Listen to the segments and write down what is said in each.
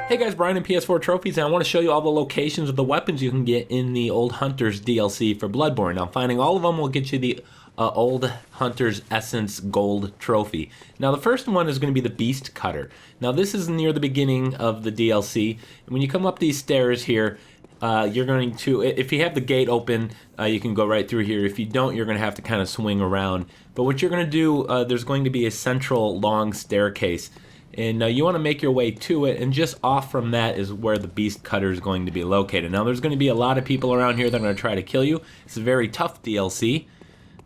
Hey guys, Brian and PS4 Trophies, and I want to show you all the locations of the weapons you can get in the Old Hunters DLC for Bloodborne. Now, finding all of them will get you the Old Hunters Essence Gold Trophy. Now, the first one is going to be the Beast Cutter. Now, this is near the beginning of the DLC. When you come up these stairs here, you're going to, if you have the gate open, you can go right through here. If you don't, you're going to have to kind of swing around. But what you're going to do, there's going to be a central long staircase. And you want to make your way to it, and just off from that is where the Beast Cutter is going to be located. Now, there's going to be a lot of people around here that are going to try to kill you. It's a very tough DLC,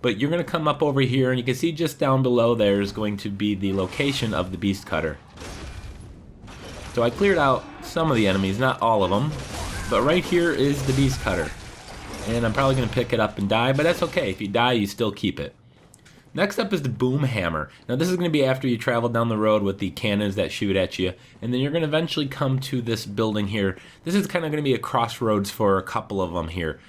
but you're going to come up over here, and you can see just down below there is going to be the location of the Beast Cutter. So I cleared out some of the enemies, not all of them, but right here is the Beast Cutter. And I'm probably going to pick it up and die, but that's okay. If you die, you still keep it. Next up is the Boom Hammer. Now this is going to be after you travel down the road with the cannons that shoot at you, and then you're going to eventually come to this building here. This is kind of going to be a crossroads for a couple of them here.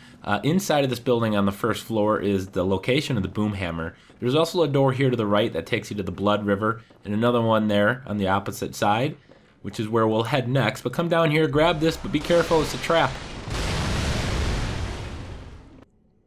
Inside of this building on the first floor is the location of the Boom Hammer. There's also a door here to the right that takes you to the Blood River, and another one there on the opposite side, which is where we'll head next. But come down here, grab this, but be careful, it's a trap.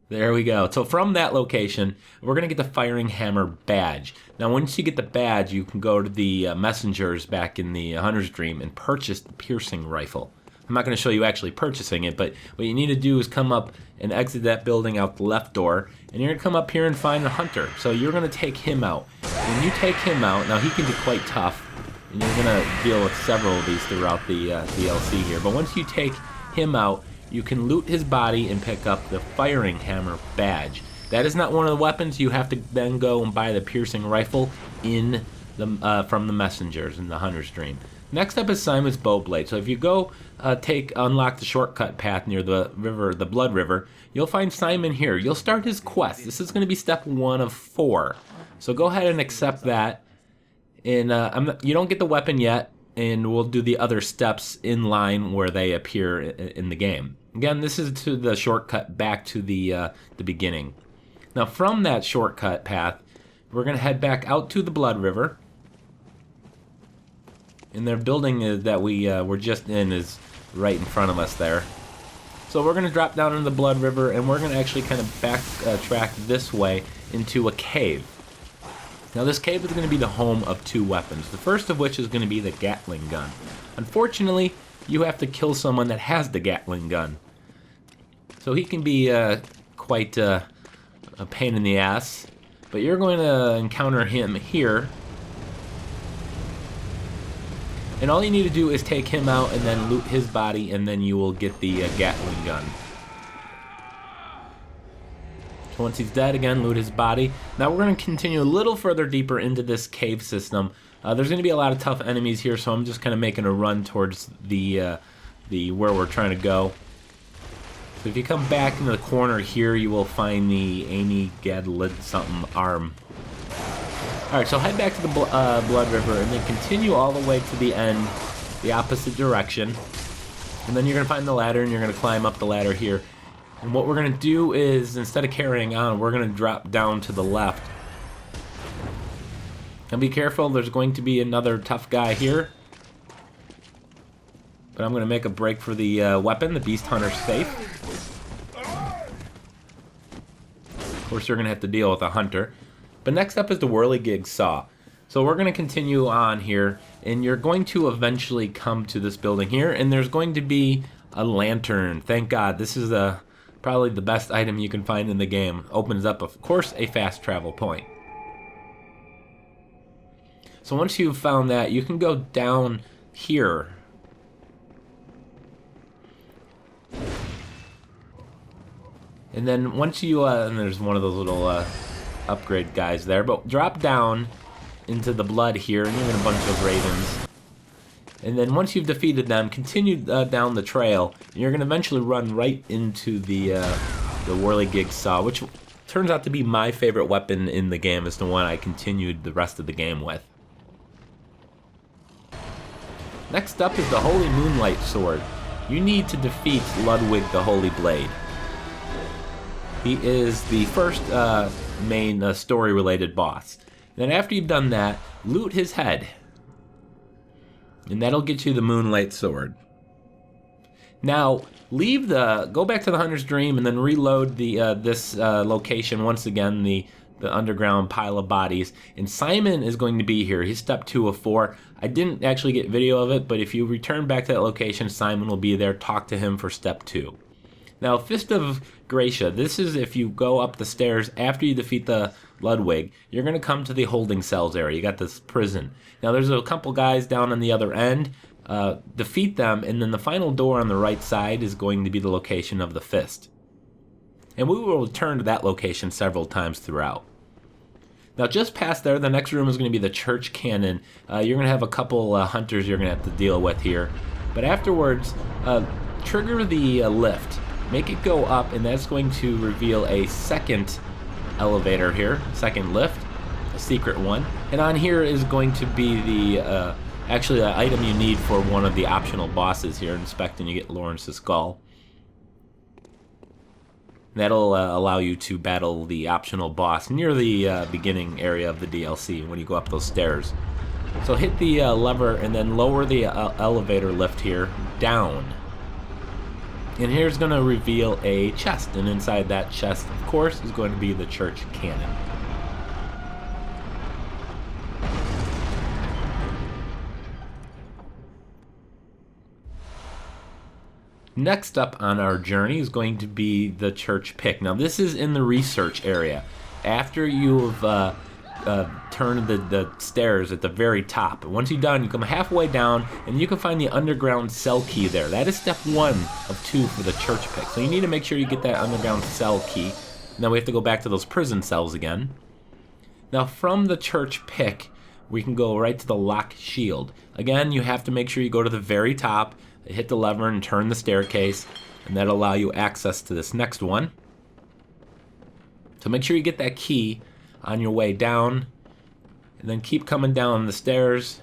There we go. So from that location, we're going to get the Firing Hammer badge. Now, once you get the badge, you can go to the messengers back in the Hunter's Dream and purchase the piercing rifle. I'm not going to show you actually purchasing it, but what you need to do is come up and exit that building out the left door, and you're going to come up here and find a hunter. So you're going to take him out. When you take him out, now he can be quite tough, and you're going to deal with several of these throughout the DLC here. But once you take him out, you can loot his body and pick up the Firing Hammer badge. That is not one of the weapons. You have to then go and buy the piercing rifle in the from the messengers in the Hunter's Dream. Next up is Simon's BowBlade. So if you go unlock the shortcut path near the river, the Blood River, you'll find Simon here. You'll start his quest. This is going to be step 1 of 4. So go ahead and accept that. And you don't get the weapon yet, and we'll do the other steps in line where they appear in the game. Again, this is to the shortcut back to the beginning. Now, from that shortcut path, we're going to head back out to the Blood River. And their building that we were just in is right in front of us there. So we're going to drop down into the Blood River, and we're going to actually kind of backtrack this way into a cave. Now this cave is going to be the home of 2 weapons, the first of which is going to be the Gattling Gun. Unfortunately, you have to kill someone that has the Gattling Gun. So he can be quite a pain in the ass, but you're going to encounter him here. And all you need to do is take him out and then loot his body, and then you will get the Gattling Gun. Once he's dead, again, loot his body. Now we're going to continue a little further deeper into this cave system. There's going to be a lot of tough enemies here, so I'm just kind of making a run towards the where we're trying to go. So if you come back into the corner here, you will find the Amygadalan Arm. Alright, so head back to the Blood River, and then continue all the way to the end, the opposite direction. And then you're going to find the ladder, and you're going to climb up the ladder here. And what we're going to do is, instead of carrying on, we're going to drop down to the left. And be careful, there's going to be another tough guy here. But I'm going to make a break for the weapon, the Beast Hunter Saif. Of course, you're going to have to deal with a hunter. But next up is the Whirligig Saw. So we're going to continue on here, and you're going to eventually come to this building here, and there's going to be a lantern. Thank God, this is probably the best item you can find in the game. Opens up, of course, a fast travel point. So once you've found that, you can go down here. And then once you, and there's one of those little upgrade guys there, but drop down into the blood here, and you're in a bunch of ravens. And then once you've defeated them, continue down the trail, and you're going to eventually run right into the Whirligig Saw, which turns out to be my favorite weapon in the game. It's the one I continued the rest of the game with. Next up is the Holy Moonlight Sword. You need to defeat Ludwig the Holy Blade. He is the first main story-related boss. Then after you've done that, loot his head. And that'll get you the Moonlight sword. Now, go back to the Hunter's Dream and then reload this location once again, the underground pile of bodies. And Simon is going to be here. He's step 2 of 4. I didn't actually get video of it, but if you return back to that location, Simon will be there. Talk to him for step 2. Now, Fist of Gratia, this is if you go up the stairs after you defeat the Ludwig, you're going to come to the holding cells area. You got this prison. Now, there's a couple guys down on the other end. Defeat them, and then the final door on the right side is going to be the location of the Fist. And we will return to that location several times throughout. Now, just past there, the next room is going to be the church cannon. You're going to have a couple hunters you're going to have to deal with here. But afterwards, trigger the lift. Make it go up, and that's going to reveal a second elevator here, second lift, a secret one. And on here is going to be the actually the item you need for one of the optional bosses here. Inspect and you get Laurence's skull. That'll allow you to battle the optional boss near the beginning area of the DLC when you go up those stairs. So hit the lever and then lower the elevator lift here down. And here's going to reveal a chest, and inside that chest, of course, is going to be the church cannon. Next up on our journey is going to be the church pick. Now this is in the research area. After you've turned the stairs at the very top. Once you're done, you come halfway down and you can find the underground cell key there. That is step 1 of 2 for the church pick. So you need to make sure you get that underground cell key. Now we have to go back to those prison cells again. Now from the church pick, we can go right to the Loch Shield. Again, you have to make sure you go to the very top, hit the lever and turn the staircase, and that'll allow you access to this next one. So make sure you get that key on your way down, and then keep coming down the stairs.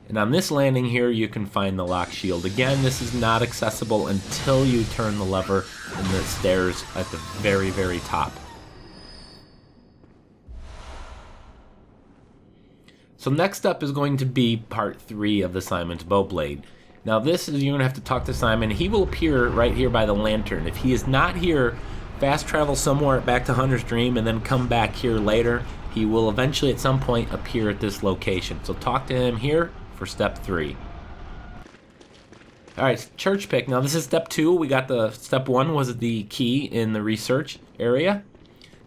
And on this landing here, you can find the Loch Shield. Again, this is not accessible until you turn the lever in the stairs at the very, very top. So next up is going to be part 3 of the Simon's BowBlade. Now this is, you're going to have to talk to Simon. He will appear right here by the lantern. If he is not here, fast travel somewhere back to Hunter's Dream and then come back here later. He will eventually at some point appear at this location. So talk to him here for step 3. Alright, church pick. Now this is step 2. We got the step 1 was the key in the research area.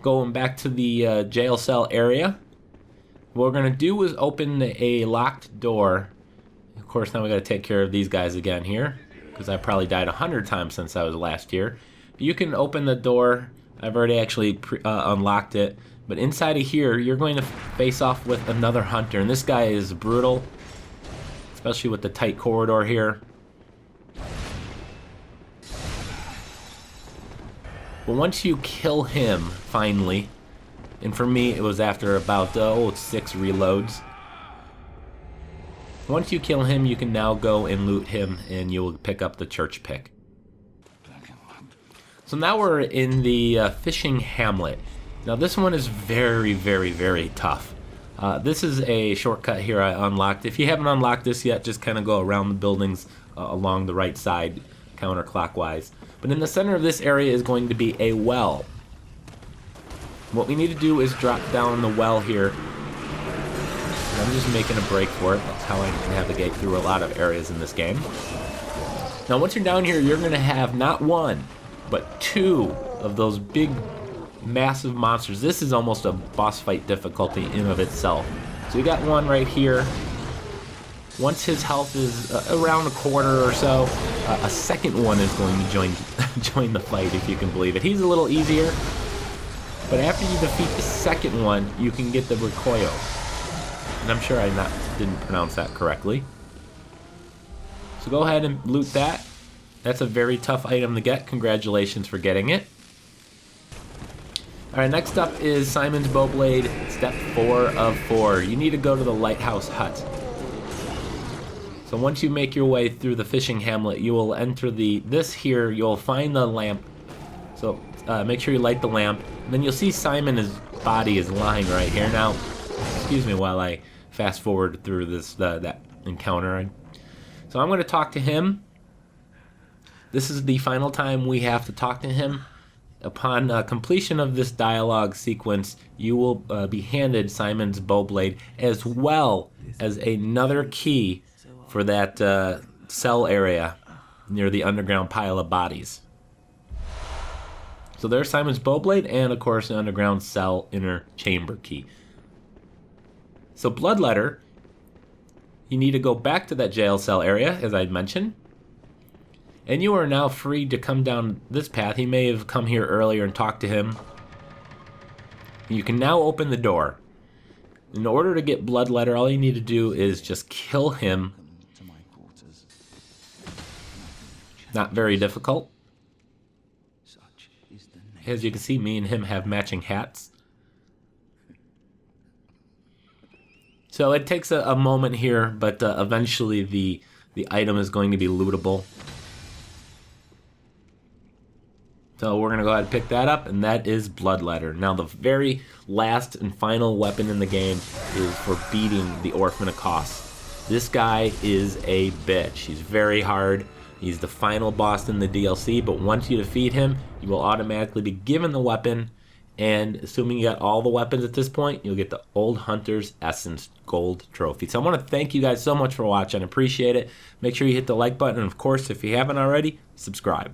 Going back to the jail cell area. What we're going to do is open a locked door. Of course, now we got to take care of these guys again here, because I probably died 100 times since I was last here. But you can open the door. I've already actually unlocked it. But inside of here, you're going to face off with another hunter. And this guy is brutal, especially with the tight corridor here. But once you kill him, finally, and for me, it was after about 6 reloads. Once you kill him, you can now go and loot him, and you'll pick up the church pick. So now we're in the fishing hamlet. Now this one is very, very, very tough. This is a shortcut here I unlocked. If you haven't unlocked this yet, just kind of go around the buildings along the right side, counterclockwise. But in the center of this area is going to be a well. What we need to do is drop down the well here. And I'm just making a break for it. That's how I navigate through a lot of areas in this game. Now once you're down here, you're going to have not 1, but 2 of those big, massive monsters. This is almost a boss fight difficulty in of itself. So you got one right here. Once his health is around a quarter or so, a second one is going to join the fight, if you can believe it. He's a little easier. But after you defeat the second one, you can get the Rakuyo. And I'm sure I didn't pronounce that correctly. So go ahead and loot that. That's a very tough item to get. Congratulations for getting it. Alright, next up is Simon's BowBlade, step 4 of 4. You need to go to the lighthouse hut. So once you make your way through the fishing hamlet, you will enter this here, you'll find the lamp. So make sure you light the lamp. And then you'll see Simon's body is lying right here. Now, excuse me while I fast forward through this that encounter. So I'm going to talk to him. This is the final time we have to talk to him. Upon completion of this dialogue sequence, you will be handed Simon's BowBlade as well as another key for that cell area near the underground pile of bodies. So there's Simon's BowBlade and, of course, the underground cell inner chamber key. So Bloodletter, you need to go back to that jail cell area, as I mentioned. And you are now free to come down this path. He may have come here earlier and talked to him. You can now open the door. In order to get Bloodletter, all you need to do is just kill him. Not very difficult. As you can see, me and him have matching hats. So it takes a moment here, but eventually the item is going to be lootable. So we're going to go ahead and pick that up, and that is Bloodletter. Now the very last and final weapon in the game is for beating the Orphan of Kos. This guy is a bitch. He's very hard. He's the final boss in the DLC, but once you defeat him, you will automatically be given the weapon, and assuming you got all the weapons at this point, you'll get the Old Hunter's Essence Gold Trophy. So I want to thank you guys so much for watching. I appreciate it. Make sure you hit the like button, and of course, if you haven't already, subscribe.